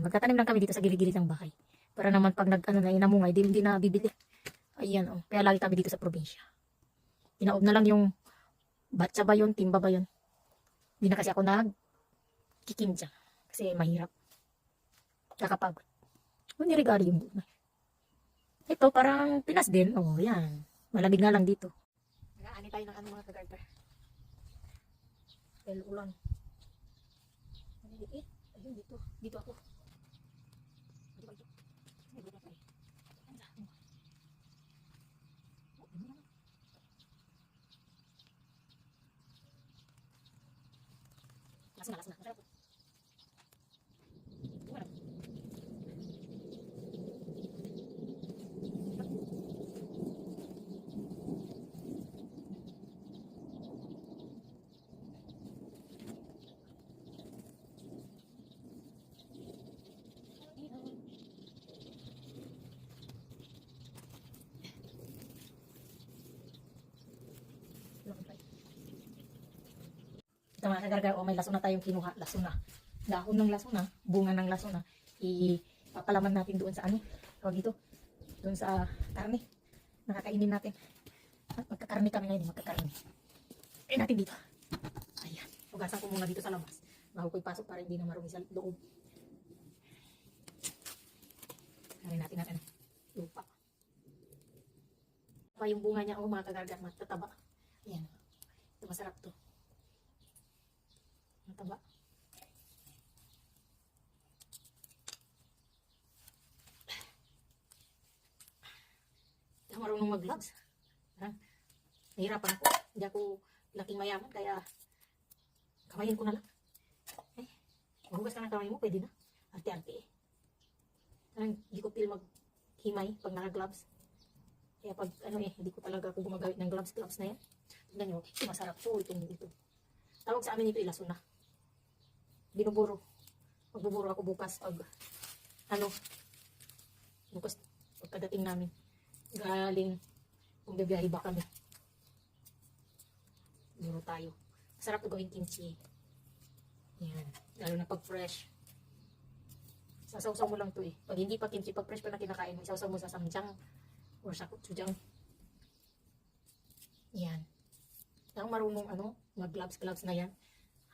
magtatanim lang kami dito sa gilid-gilid ng bahay. Para naman pag inamungay, di na bibili. Ayan, oh. Kaya lagi kami dito sa probinsya. Tinaob na lang yung batsa ba yun, timba ba yun. Hindi na kasi ako nagkikimja. Kasi mahirap. Kakapagod. Nirigari yung bunga. Ito, parang Pinas din. Oh, yan. Malamig nga lang dito. Nag-aani tayo ng mga kagarter. Dahil ulan. Maliliit. Ayun, dito. Dito ako. Laso na. Masarap. Ito mga kagargar, may laso na tayong kinuha. Laso na. Dahon ng laso na. Bunga ng laso na. Ipapalaman natin doon sa tawag dito. Doon sa karne. Nakakainin natin. At magkakarne kami ngayon. Magkakarne. Kain natin dito. Ayan. Hugasan ko muna dito sa labas. Bago ko ipasok para hindi na marumi sa loob. Karin natin ang lupa. Pa yung bunga niya, mga kagargar, matataba. Ayan. Ito masarap to. Mataba. Hindi ako marunong mag-gloves. Nahirapan ako. Hindi ako laking mayaman, kaya kamayin ko na lang. Mahugas ka ng kamay mo, pwede na. Arte-arte eh. Hindi ko feel maghimay pag naka-gloves. Kaya pag hindi ko talaga ako gumagamit ng gloves na yan. Tignan nyo, masarap to. Ito. Tawag sa amin ito, ilaso na. Binuburo. Magbuburo ako bukas bukas pagkadating namin. Galing, kung bibiyahe ba kami. Buro tayo. Masarap to gawing kimchi. Yan. Lalo na pag fresh. Sasaw-saw mo lang to eh. Pag hindi pa kimchi, pag fresh pa na kinakain mo, isaw-saw mo sa samjang or sa gochujang. Yan. Ang marunong mag-gloves na yan.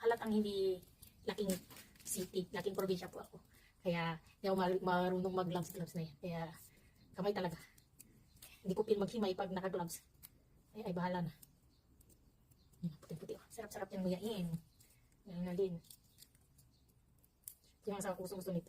Halatang hindi laking city, laking probinsya po ako. Kaya hindi ako marunong mag-gloves na yan. Kaya kamay talaga. Hindi ko feel maghimay pag naka-gloves. Ay bahala na. Puti-puti. Sarap-sarap yung nguyain. Yan na din. Yung sa gusto nito.